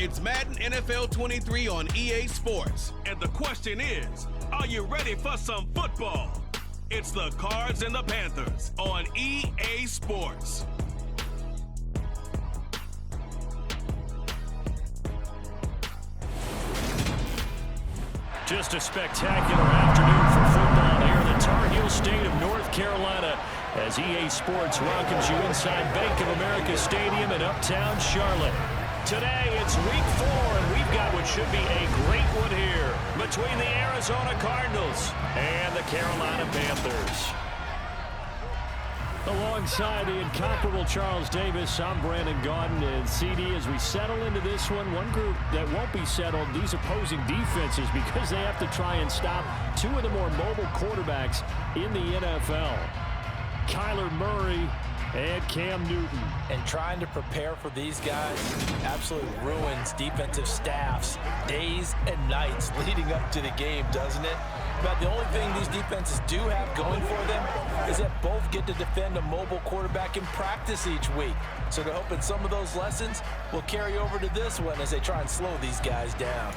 It's Madden NFL 23 on EA Sports. And the question is, are you ready for some football? It's the Cards and the Panthers on EA Sports. Just a spectacular afternoon for football here in the Tar Heel state of North Carolina as EA Sports welcomes you inside Bank of America Stadium in Uptown Charlotte. Today, it's week 4, and we've got what should be a great one here between the Arizona Cardinals and the Carolina Panthers. Alongside the incomparable Charles Davis, I'm Brandon Gaudin, and CD, as we settle into this one group that won't be settled, these opposing defenses, because they have to try and stop two of the more mobile quarterbacks in the NFL. Kyler Murray and Cam Newton. And trying to prepare for these guys absolutely ruins defensive staffs days and nights leading up to the game, doesn't it? But the only thing these defenses do have going for them is that both get to defend a mobile quarterback in practice each week. So they're hoping some of those lessons will carry over to this one as they try and slow these guys down.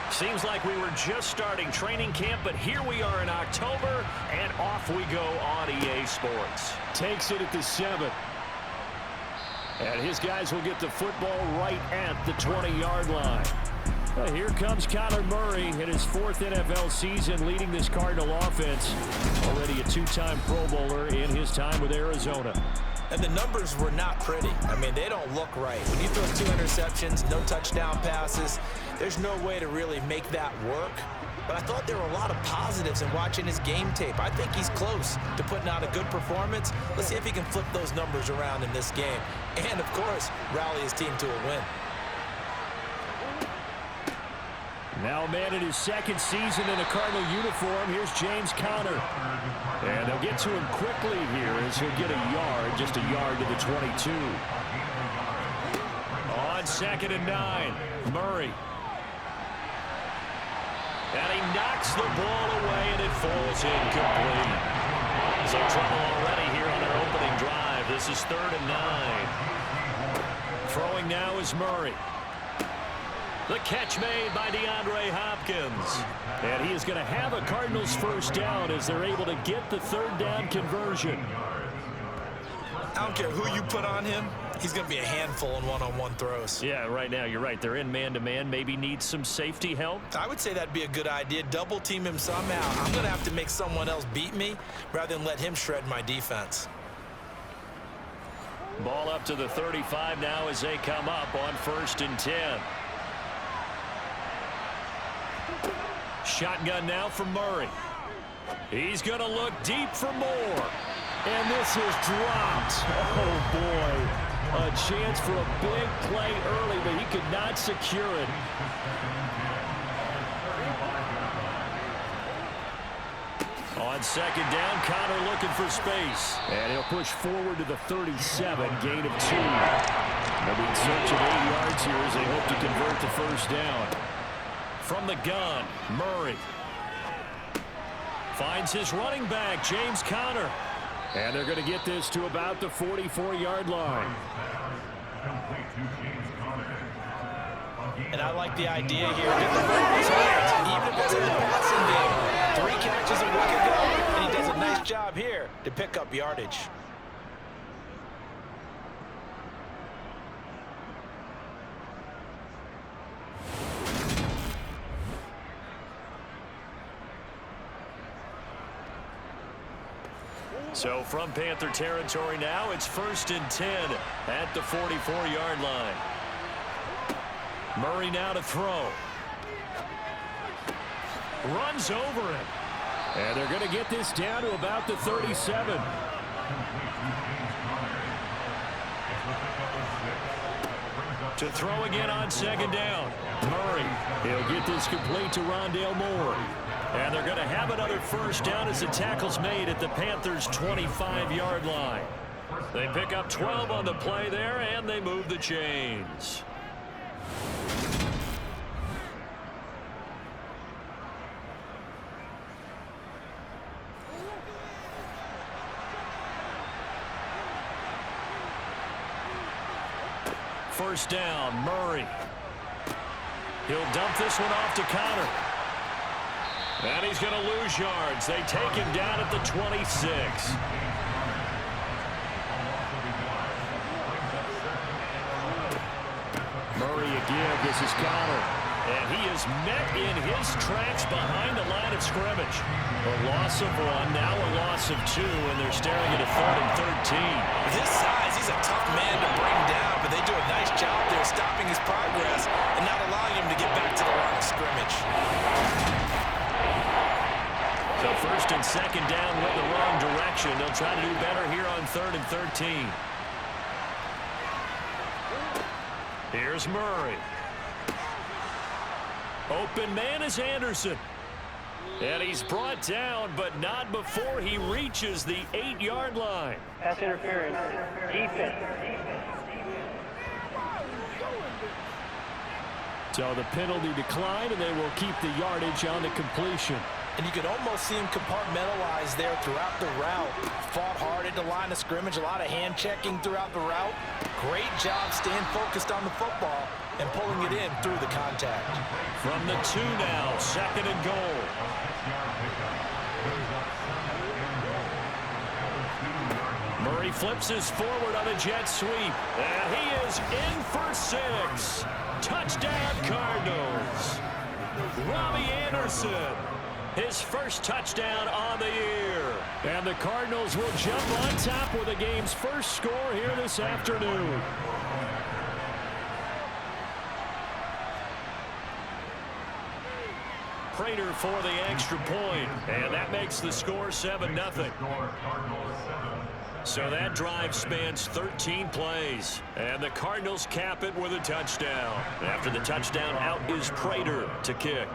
Seems like we were just starting training camp, but here we are in October, and off we go on EA Sports. Takes it at the 7. And his guys will get the football right at the 20-yard line. Well, here comes Kyler Murray in his 4th NFL season leading this Cardinal offense. Already a 2-time Pro Bowler in his time with Arizona. And the numbers were not pretty. I mean, they don't look right. When you throw 2 interceptions, no touchdown passes, there's no way to really make that work. But I thought there were a lot of positives in watching his game tape. I think he's close to putting out a good performance. Let's see if he can flip those numbers around in this game. And, of course, rally his team to a win. Now a man in his 2nd season in a Cardinal uniform. Here's James Conner. And they'll get to him quickly here as he'll get a yard, just a yard to the 22. On 2nd and 9, Murray. And he knocks the ball away, and it falls incomplete. So trouble already here on their opening drive. This is 3rd and 9. Throwing now is Murray. The catch made by DeAndre Hopkins. And he is going to have a Cardinals first down as they're able to get the 3rd down conversion. I don't care who you put on him. He's going to be a handful in one-on-one throws. Yeah, right now, you're right. They're in man-to-man. Maybe need some safety help. I would say that'd be a good idea. Double team him somehow. I'm going to have to make someone else beat me rather than let him shred my defense. Ball up to the 35 now as they come up on 1st and 10. Shotgun now for Murray. He's going to look deep for more. And this is dropped. Oh, boy. A chance for a big play early, but he could not secure it. On 2nd down, Conner looking for space. And he'll push forward to the 37, gain of 2. They'll be in search of 8 yards here as they hope to convert the first down. From the gun, Murray finds his running back, James Conner. And they're going to get this to about the 44-yard line. And I like the idea here. Get the football's hands, even if it's in the passing game. 3 catches a week ago, and he does a nice job here to pick up yardage. So from Panther territory now, it's 1st and 10 at the 44-yard line. Murray now to throw. Runs over him. And they're going to get this down to about the 37. To throw again on 2nd down. Murray, he'll get this complete to Rondale Moore. And they're going to have another first down as the tackle's made at the Panthers' 25-yard line. They pick up 12 on the play there, and they move the chains. first down. Murray. He'll dump this one off to Connor. And he's going to lose yards. They take him down at the 26. Murray again. This is Connor. And he is met in his tracks behind the line of scrimmage. A loss of 1, now a loss of 2, and they're staring at a 3rd and 13. With his size, he's a tough man to bring down, but they do a nice job there stopping his progress and not allowing him to get back to the line of scrimmage. So 1st and 2nd down went the wrong direction. They'll try to do better here on 3rd and 13. Here's Murray. Open man is Anderson. And he's brought down, but not before he reaches the 8-yard line. Pass interference. Defense. So the penalty declined, and they will keep the yardage on the completion. And you can almost see him compartmentalize there throughout the route. Fought hard at the line of scrimmage, a lot of hand checking throughout the route. Great job staying focused on the football and pulling it in through the contact. From the 2 now, 2nd and goal. Murray flips his forward on a jet sweep, and he is in for 6. Touchdown, Cardinals. Robbie Anderson, his first touchdown on the year. And the Cardinals will jump on top with the game's first score here this afternoon. Prater for the extra point, and that makes the score 7-0. So that drive spans 13 plays, and the Cardinals cap it with a touchdown. After the touchdown, out is Prater to kick.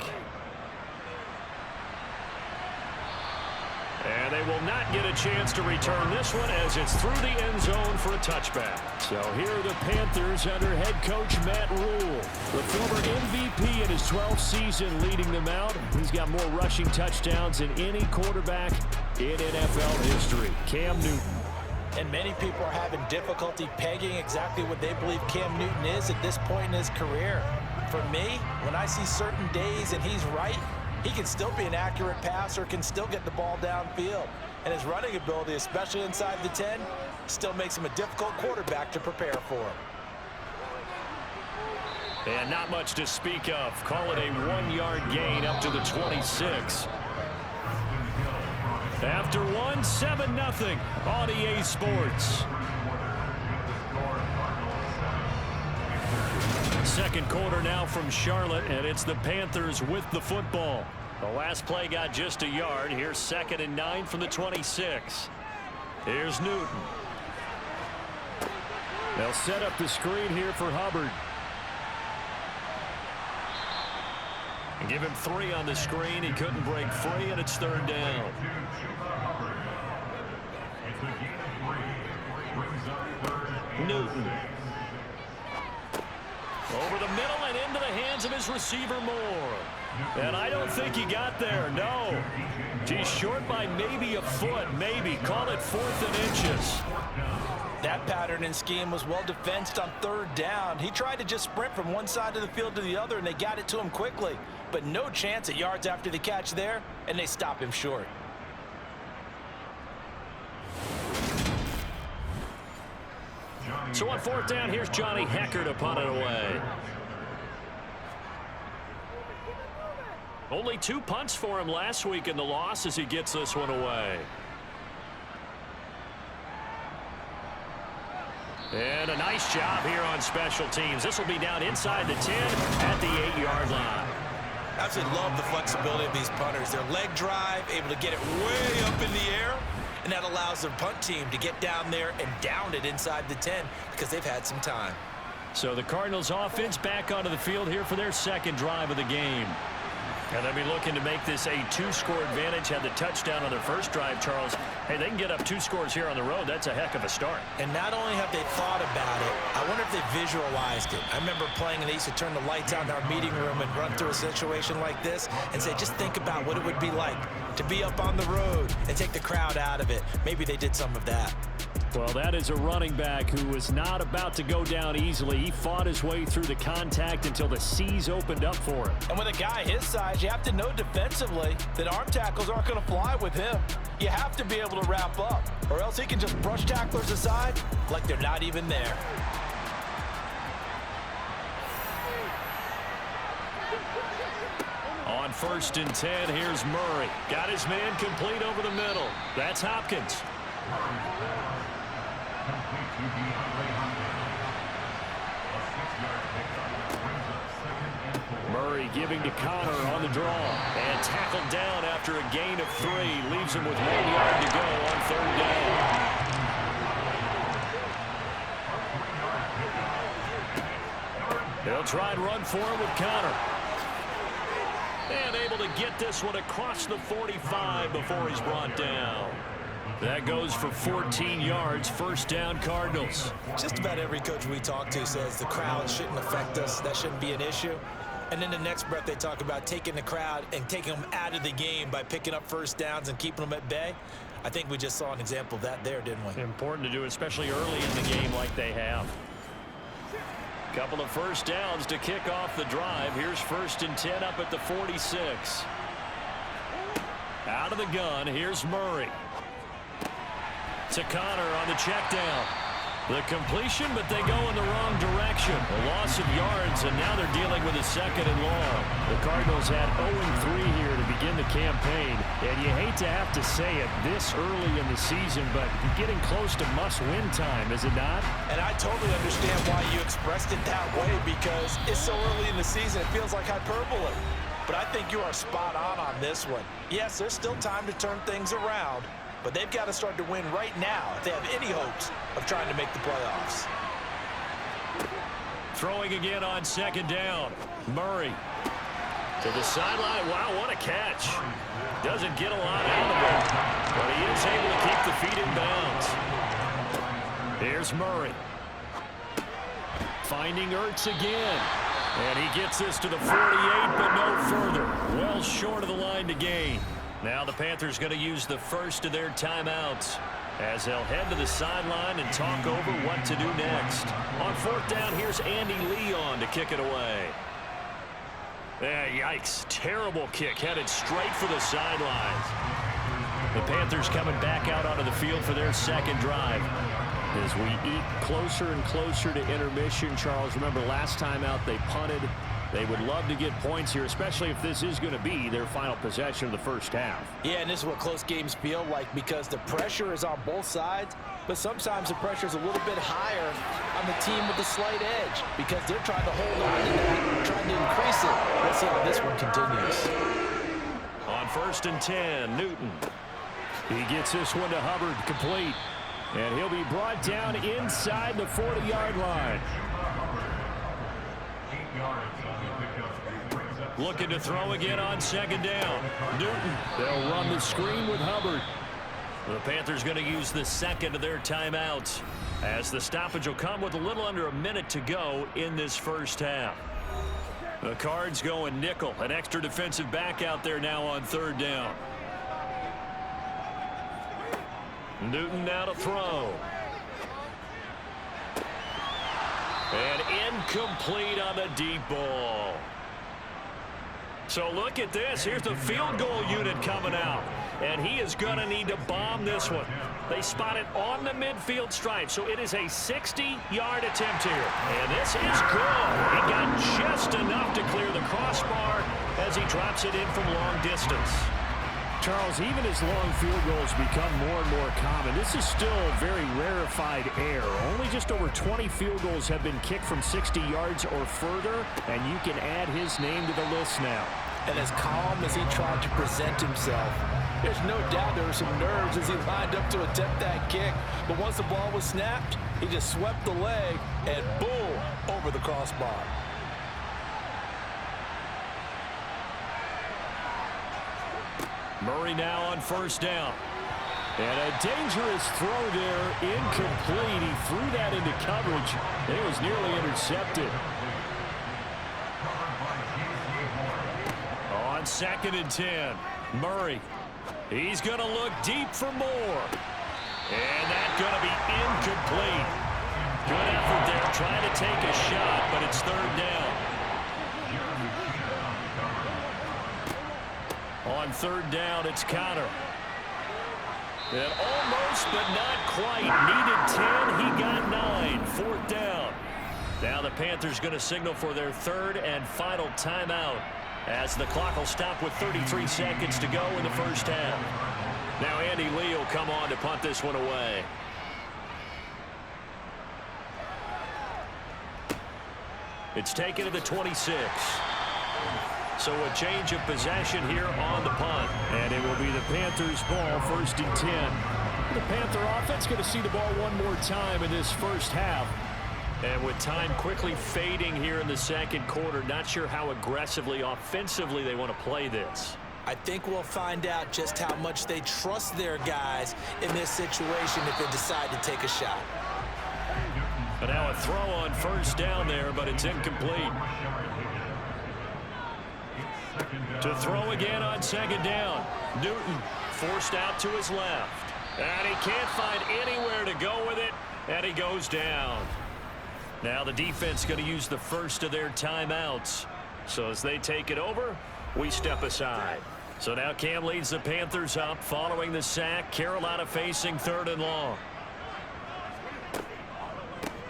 And they will not get a chance to return this one as it's through the end zone for a touchback. So here are the Panthers under head coach Matt Rule. The former MVP in his 12th season leading them out. He's got more rushing touchdowns than any quarterback in NFL history. Cam Newton. And many people are having difficulty pegging exactly what they believe Cam Newton is at this point in his career. For me, when I see certain days and he's right, he can still be an accurate passer, can still get the ball downfield. And his running ability, especially inside the 10, still makes him a difficult quarterback to prepare for. And not much to speak of. Call it a 1-yard gain up to the 26. After 7-0 on EA Sports. Second quarter now from Charlotte, and it's the Panthers with the football. The last play got just a yard. Here's 2nd and 9 from the 26. Here's Newton. They'll set up the screen here for Hubbard. And give him 3 on the screen. He couldn't break free, and it's 3rd down. Newton. Over the middle and into the hands of his receiver Moore. And I don't think he got there, no. He's short by maybe a foot, maybe. Call it 4th and inches. That pattern and scheme was well defensed on 3rd down. He tried to just sprint from one side of the field to the other, and they got it to him quickly. But no chance at yards after the catch there, and they stop him short. So on 4th down, here's Johnny Hecker to punt it away. Only 2 punts for him last week in the loss as he gets this one away. And a nice job here on special teams. This will be down inside the 10 at the 8-yard line. Absolutely love the flexibility of these punters. Their leg drive, able to get it way up in the air, and that allows their punt team to get down there and down it inside the 10 because they've had some time. So the Cardinals offense back onto the field here for their 2nd drive of the game. And they'll be looking to make this a 2-score advantage. Had the touchdown on their first drive, Charles. Hey, they can get up 2 scores here on the road. That's a heck of a start. And not only have they thought about it, I wonder if they visualized it. I remember playing, and they used to turn the lights on in our meeting room and run through a situation like this and say, just think about what it would be like to be up on the road and take the crowd out of it. Maybe they did some of that. Well, that is a running back who was not about to go down easily. He fought his way through the contact until the seas opened up for him. And with a guy his size, you have to know defensively that arm tackles aren't going to fly with him. You have to be able to wrap up, or else he can just brush tacklers aside like they're not even there. On 1st and 10, here's Murray. Got his man complete over the middle. That's Hopkins. Murray giving to Connor on the draw. And tackled down after a gain of 3. Leaves him with 1 yard to go on 3rd down. They'll try and run for him with Connor. And able to get this one across the 45 before he's brought down. That goes for 14 yards. 1st down, Cardinals. Just about every coach we talk to says the crowd shouldn't affect us. That shouldn't be an issue. And then the next breath they talk about taking the crowd and taking them out of the game by picking up 1st downs and keeping them at bay. I think we just saw an example of that there, didn't we? Important to do, especially early in the game like they have. Couple of 1st downs to kick off the drive. Here's 1st and 10 up at the 46. Out of the gun, here's Murray. To Connor on the check down. The completion, but they go in the wrong direction. A loss of yards, and now they're dealing with a 2nd and long. The Cardinals had 0-3 here to begin the campaign, and you hate to have to say it this early in the season, but getting close to must-win time, is it not? And I totally understand why you expressed it that way, because it's so early in the season, it feels like hyperbole. But I think you are spot on this one. Yes, there's still time to turn things around, but they've got to start to win right now if they have any hopes of trying to make the playoffs. Throwing again on 2nd down. Murray to the sideline. Wow, what a catch. Doesn't get a lot out of it, but he is able to keep the feet in bounds. Here's Murray. Finding Ertz again. And he gets this to the 48, but no further. Well short of the line to gain. Now the Panthers going to use the first of their timeouts as they'll head to the sideline and talk over what to do next. On 4th down, here's Andy Leon to kick it away. Yikes. Terrible kick headed straight for the sidelines. The Panthers coming back out onto the field for their 2nd drive. As we eat closer and closer to intermission, Charles, remember last time out they punted. They would love to get points here, especially if this is going to be their final possession of the 1st half. Yeah, and this is what close games feel like because the pressure is on both sides, but sometimes the pressure is a little bit higher on the team with the slight edge because they're trying to hold on to that, trying to increase it. Let's see how this one continues. On 1st and 10, Newton. He gets this one to Hubbard, complete. And he'll be brought down inside the 40-yard line. Looking to throw again on 2nd down. Newton. They'll run the screen with Hubbard. The Panthers going to use the 2nd of their timeouts as the stoppage will come with a little under a minute to go in this 1st half. The Cards going nickel. An extra defensive back out there now on 3rd down. Newton now to throw. And incomplete on the deep ball. So look at this. Here's the field goal unit coming out. And he is going to need to bomb this one. They spot it on the midfield stripe. So it is a 60-yard attempt here. And this is good. He got just enough to clear the crossbar as he drops it in from long distance. Charles, even as long field goals become more and more common, this is still very rarefied air. Only just over 20 field goals have been kicked from 60 yards or further, and you can add his name to the list now. And as calm as he tried to present himself, there's no doubt there were some nerves as he lined up to attempt that kick. But once the ball was snapped, he just swept the leg and boom, over the crossbar. Murray now on 1st down. And a dangerous throw there, incomplete. He threw that into coverage, and it was nearly intercepted. On 2nd and 10, Murray. He's going to look deep for more. And that's going to be incomplete. Good effort there, trying to take a shot, but it's third down. On third down, it's Connor. And almost, but not quite. Needed 10, he got 9. Fourth down. Now the Panthers going to signal for their third and final timeout as the clock will stop with 33 seconds to go in the first half. Now Andy Lee will come on to punt this one away. It's taken to the 26. So a change of possession here on the punt. And it will be the Panthers' ball, first and 10. The Panther offense going to see the ball one more time in this first half. And with time quickly fading here in the second quarter, not sure how aggressively, offensively they want to play this. I think we'll find out just how much they trust their guys in this situation if they decide to take a shot. But now a throw on first down there, but it's incomplete. To throw again on second down. Newton forced out to his left. And he can't find anywhere to go with it, and he goes down. Now the defense going to use the first of their timeouts. So as they take it over, we step aside. So now Cam leads the Panthers up following the sack. Carolina facing third and long.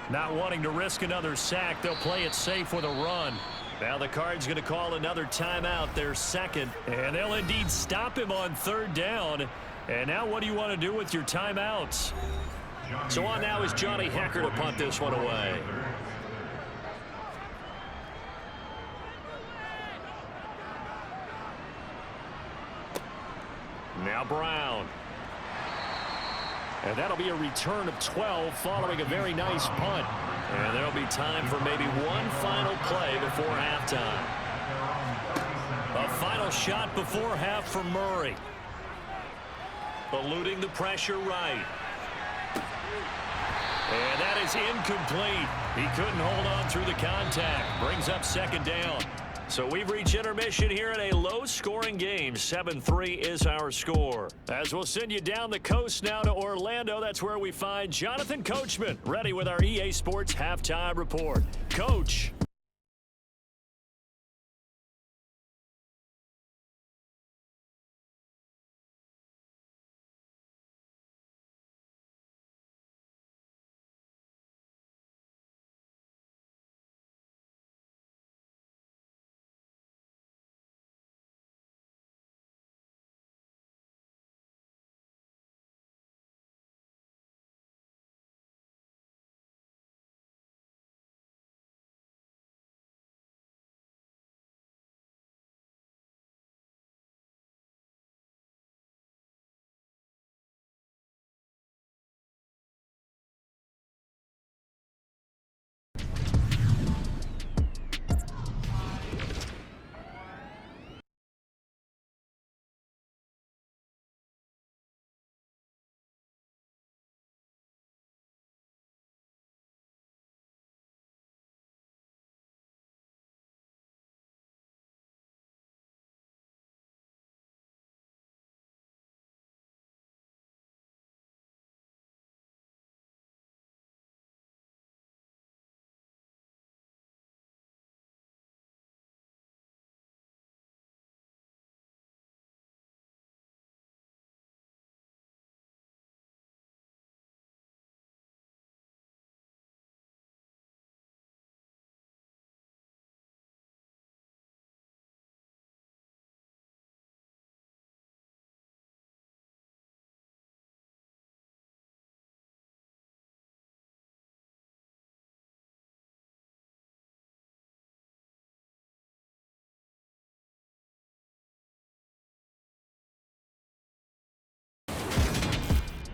Not wanting to risk another sack, they'll play it safe with a run. Now the Cards going to call another timeout, their second, and they'll indeed stop him on third down. And now what do you want to do with your timeouts? So on now is Johnny Hecker to punt this one away. Now Brown. And that'll be a return of 12 following a very nice punt. And there'll be time for maybe one final play before halftime. A final shot before half for Murray. Eluding the pressure right. And that is incomplete. He couldn't hold on through the contact. Brings up second down. So we've reached intermission here in a low-scoring game. 7-3 is our score. As we'll send you down the coast now to Orlando, that's where we find Jonathan Coachman, ready with our EA Sports Halftime Report. Coach.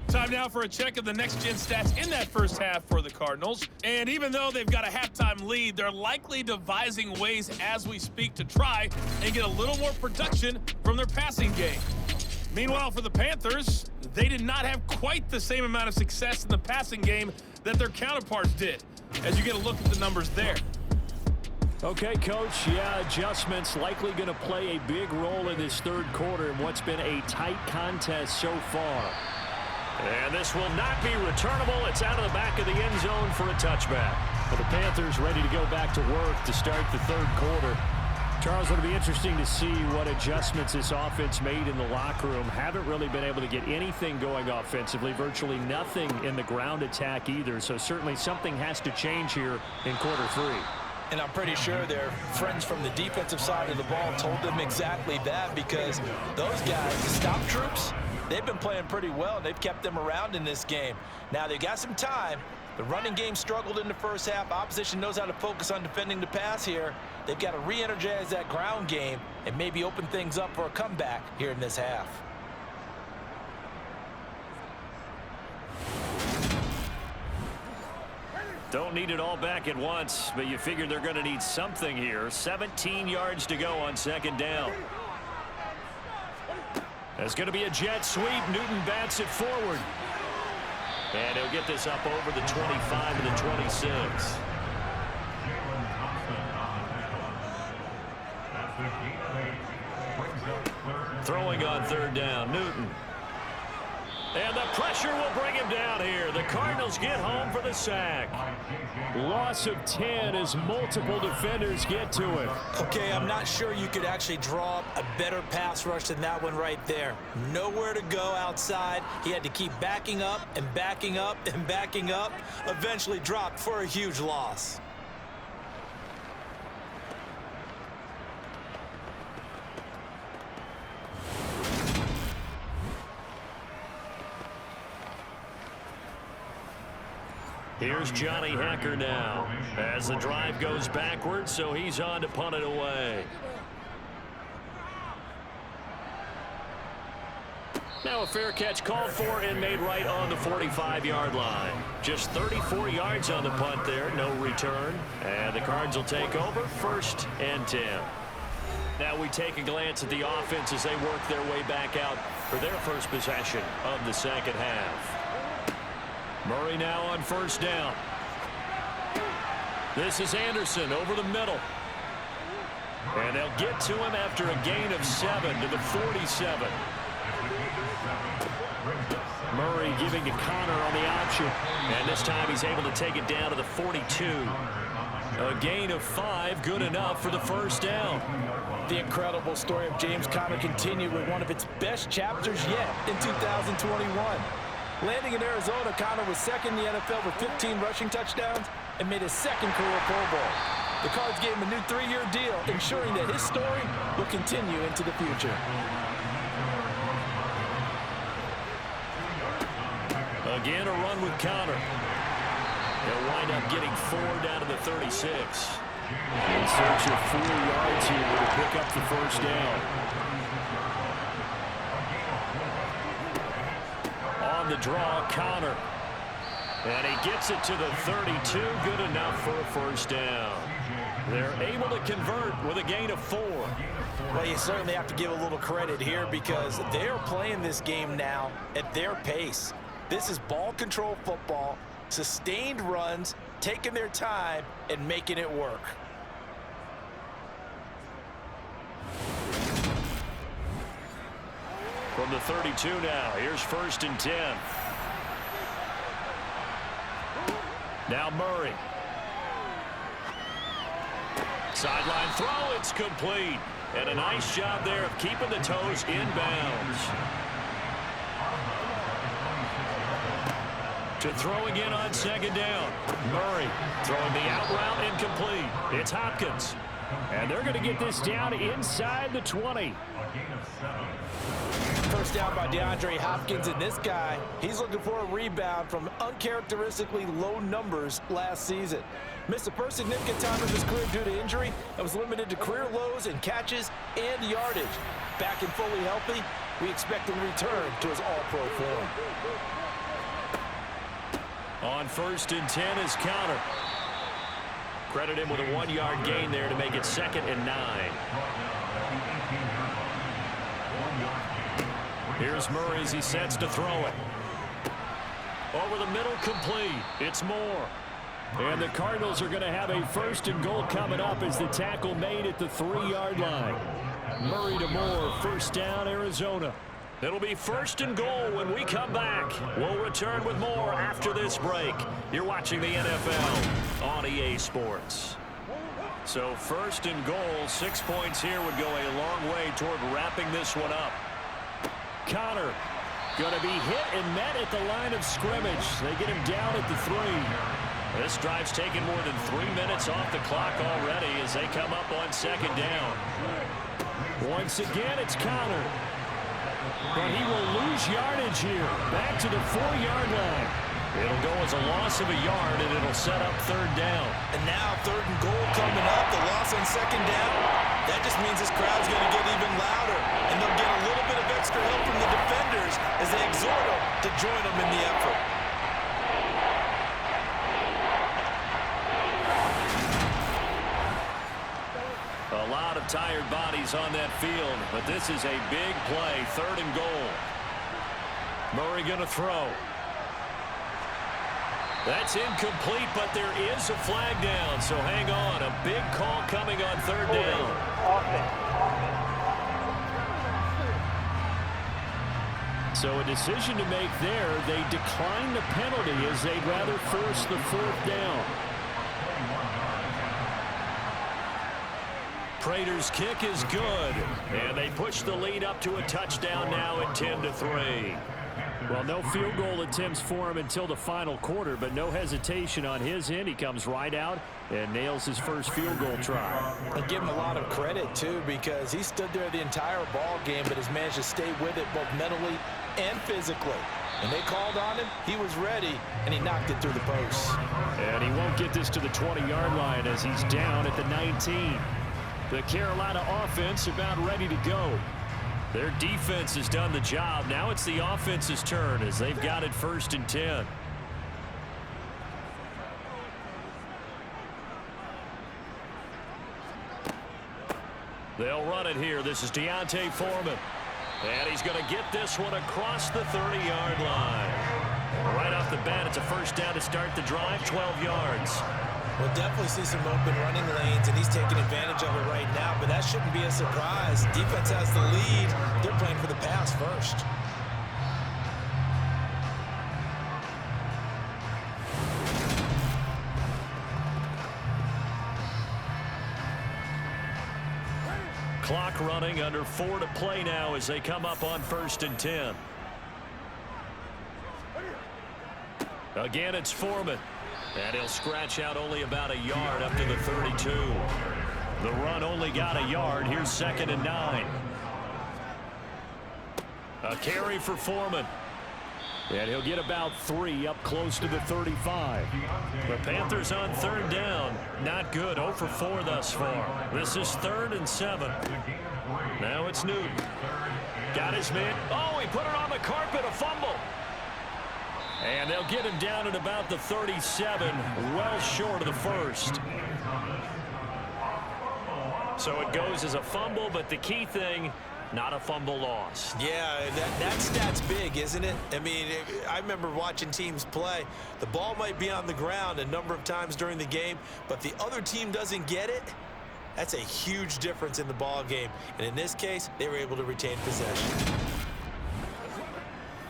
Time now for a check of the next-gen stats in that first half for the Cardinals. And even though they've got a halftime lead, they're likely devising ways as we speak to try and get a little more production from their passing game. Meanwhile, for the Panthers, they did not have quite the same amount of success in the passing game that their counterparts did, as you get a look at the numbers there. Okay, Coach, yeah, adjustments likely going to play a big role in this third quarter in what's been a tight contest so far. And this will not be returnable. It's out of the back of the end zone for a touchback. Well, the Panthers ready to go back to work to start the third quarter. Charles, it'll be interesting to see what adjustments this offense made in the locker room. Haven't really been able to get anything going offensively, virtually nothing in the ground attack either. So certainly something has to change here in quarter three. And I'm pretty sure their friends from the defensive side of the ball told them exactly that, because those guys, the stop troops, they've been playing pretty well. They've kept them around in this game. Now they've got some time. The running game struggled in the first half. Opposition knows how to focus on defending the pass here. They've got to re-energize that ground game and maybe open things up for a comeback here in this half. Don't need it all back at once, but you figure they're going to need something here. 17 yards to go on second down. There's going to be a jet sweep. Newton bats it forward. And he'll get this up over the 25 to the 26. Throwing on third down, Newton. And the pressure will bring him down here. The Cardinals get home for the sack. Loss of 10 as multiple defenders get to it. Okay, I'm not sure you could actually draw up a better pass rush than that one right there. Nowhere to go outside. He had to keep backing up and backing up and backing up. Eventually dropped for a huge loss. Here's Johnny Hacker now as the drive goes backwards, so he's on to punt it away. Now a fair catch called for and made right on the 45-yard line. Just 34 yards on the punt there, no return. And the Cards will take over, 1st and 10. Now we take a glance at the offense as they work their way back out for their first possession of the second half. Murray now on first down. This is Anderson over the middle. And they'll get to him after a gain of 7 to the 47. Murray giving to Connor on the option. And this time he's able to take it down to the 42. A gain of 5, good enough for the first down. The incredible story of James Conner continued with one of its best chapters yet in 2021. Landing in Arizona, Conner was second in the NFL with 15 rushing touchdowns and made his second career Pro Bowl. The Cards gave him a new 3-year deal, ensuring that his story will continue into the future. Again, a run with Conner. They'll wind up getting 4 down to the 36. In search of 4 yards here to pick up the first down. On the draw, Conner. And he gets it to the 32. Good enough for a first down. They're able to convert with a gain of 4. Well, you certainly have to give a little credit here because they're playing this game now at their pace. This is ball control football, sustained runs, taking their time and making it work. From the 32 now, here's 1st and 10. Now Murray. Sideline throw, it's complete. And a nice job there of keeping the toes in bounds. To throw again on second down. Murray throwing the out route incomplete. It's Hopkins. And they're going to get this down inside the 20. First down by DeAndre Hopkins, and this guy, he's looking for a rebound from uncharacteristically low numbers last season. Missed the first significant time of his career due to injury and was limited to career lows in catches and yardage. Back and fully healthy, we expect him to return to his all-pro form. On 1st and 10 is Conner. Credit him with a 1-yard gain there to make it 2nd and 9. Here's Murray as he sets to throw it. Over the middle, complete. It's Moore. And the Cardinals are going to have a 1st and goal coming up as the tackle made at the 3-yard line. Murray to Moore, first down, Arizona. It'll be 1st and goal when we come back. We'll return with more after this break. You're watching the NFL on EA Sports. So 1st and goal, 6 points here would go a long way toward wrapping this one up. Connor going to be hit and met at the line of scrimmage. They get him down at the 3. This drive's taken more than 3 minutes off the clock already as they come up on 2nd down. Once again, it's Connor. But he will lose yardage here. Back to the 4-yard line. It'll go as a loss of a yard, and it'll set up 3rd down. And now 3rd and goal coming up. The loss on 2nd down. That just means this crowd's going to get even louder. And they'll get a little bit of extra help from the defenders as they exhort them to join them in the effort. A lot of tired bodies on that field, but this is a big play. 3rd and goal. Murray going to throw. That's incomplete, but there is a flag down, so hang on. A big call coming on 3rd down. So a decision to make there. They decline the penalty as they'd rather force the 4th down. Prater's kick is good, and they push the lead up to a touchdown now at 10-3. Well, no field goal attempts for him until the final quarter, but no hesitation on his end. He comes right out and nails his first field goal try. I give him a lot of credit, too, because he stood there the entire ball game, but has managed to stay with it both mentally and physically. When they called on him, he was ready, and he knocked it through the posts. And he won't get this to the 20-yard line as he's down at the 19. The Carolina offense about ready to go. Their defense has done the job. Now it's the offense's turn as they've got it 1st and 10. They'll run it here. This is Deontay Foreman. And he's going to get this one across the 30-yard line. Right off the bat, it's a 1st down to start the drive, 12 yards. We'll definitely see some open running lanes, and he's taking advantage of it right now, but that shouldn't be a surprise. Defense has the lead. They're playing for the pass first. Clock running, under 4 to play now as they come up on 1st and 10. Again, it's Foreman. And he'll scratch out only about a yard up to the 32. The run only got a yard. Here's 2nd and 9. A carry for Foreman. And he'll get about 3 up close to the 35. The Panthers on 3rd down. Not good. 0 for 4 thus far. This is 3rd and 7. Now it's Newton. Got his man. Oh, he put it on the carpet. A fumble. And they'll get him down at about the 37, well short of the 1st. So it goes as a fumble, but the key thing, not a fumble lost. Yeah, that stat's big, isn't it? I mean, I remember watching teams play. The ball might be on the ground a number of times during the game, but the other team doesn't get it. That's a huge difference in the ball game. And in this case, they were able to retain possession.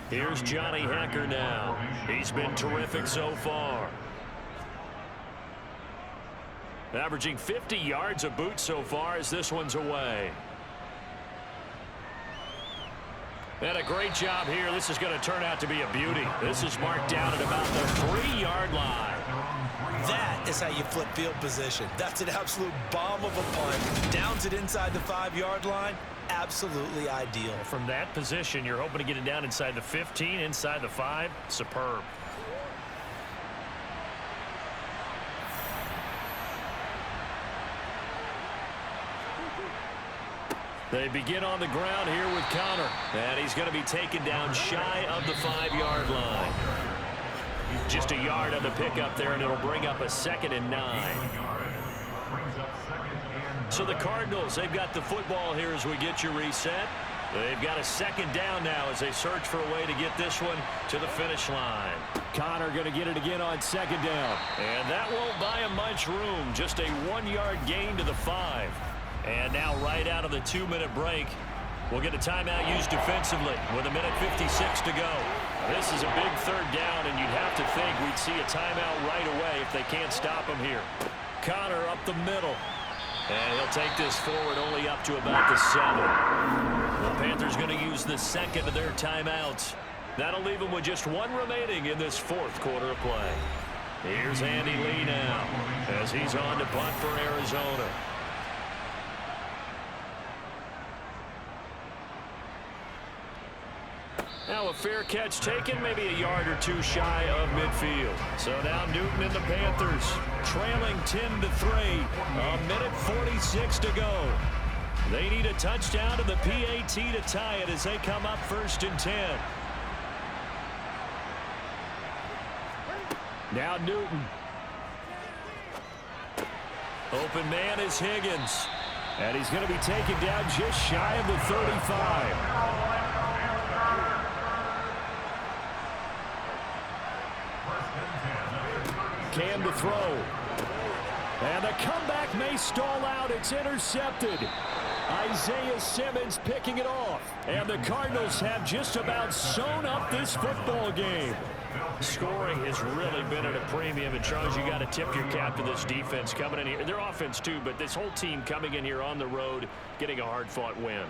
Here's Johnny Hekker now. He's been terrific so far. Averaging 50 yards a boot so far as this one's away. And a great job here. This is going to turn out to be a beauty. This is marked down at about the 3-yard line. That is how you flip field position. That's an absolute bomb of a punt. Downs it inside the 5-yard line. Absolutely ideal. From that position, you're hoping to get it down inside the 15, inside the 5. Superb. They begin on the ground here with Connor. And he's going to be taken down shy of the 5-yard line. Just a yard on the pickup there, and it'll bring up a 2nd and 9. So the Cardinals, they've got the football here as we get you reset. They've got a 2nd down now as they search for a way to get this one to the finish line. Connor going to get it again on 2nd down. And that won't buy him much room. Just a 1-yard gain to the 5. And now right out of the 2-minute break, We'll get a timeout used defensively with 1:56 to go. This is a big third down, and you'd have to think we'd see a timeout right away if they can't stop him here. Connor up the middle. And he'll take this forward only up to about the 7. The Panthers going to use the second of their timeouts. That'll leave them with just 1 remaining in this 4th quarter of play. Here's Andy Lee now as he's on to punt for Arizona. Now a fair catch taken, maybe a yard or 2 shy of midfield. So now Newton and the Panthers trailing 10-3. 1:46 to go. They need a touchdown to the PAT to tie it as they come up 1st and 10. Now Newton. Open man is Higgins. And he's going to be taken down just shy of the 35. Cam to throw. And the comeback may stall out. It's intercepted. Isaiah Simmons picking it off. And the Cardinals have just about sewn up this football game. Scoring has really been at a premium. And Charles, you got to tip your cap to this defense coming in here. Their offense too, but this whole team coming in here on the road, getting a hard-fought win.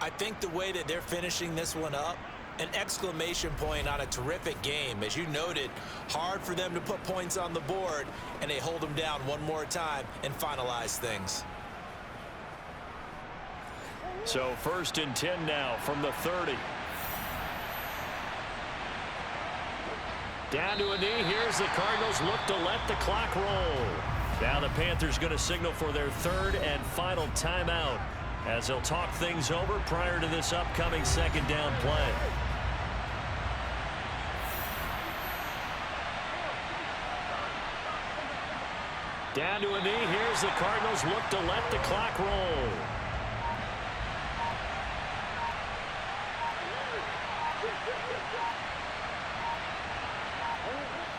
I think the way that they're finishing this one up, an exclamation point on a terrific game. As you noted, hard for them to put points on the board, and they hold them down one more time and finalize things. So 1st and 10 now from the 30. Down to a knee. Here's the Cardinals look to let the clock roll. Now the Panthers going to signal for their 3rd and final timeout as they'll talk things over prior to this upcoming 2nd down play. Down to a knee. Here's the Cardinals look to let the clock roll.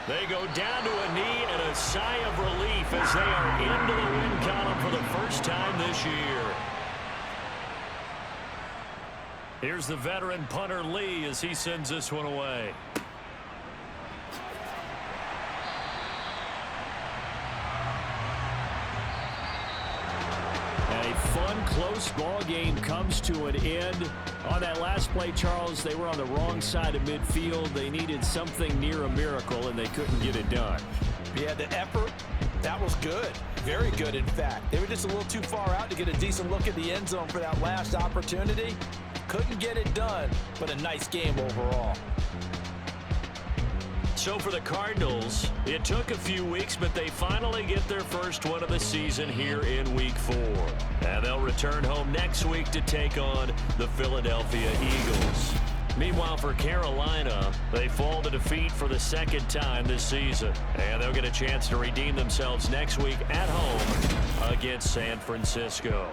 They go down to a knee and a sigh of relief as they are into the win column for the first time this year. Here's the veteran punter Lee as he sends this one away. A fun, close ball game comes to an end. On that last play, Charles, they were on the wrong side of midfield. They needed something near a miracle, and they couldn't get it done. Yeah, the effort, that was good. Very good, in fact. They were just a little too far out to get a decent look at the end zone for that last opportunity. Couldn't get it done, but a nice game overall. So for the Cardinals, it took a few weeks, but they finally get their first one of the season here in Week 4. And they'll return home next week to take on the Philadelphia Eagles. Meanwhile, for Carolina, they fall to defeat for the 2nd time this season. And they'll get a chance to redeem themselves next week at home against San Francisco.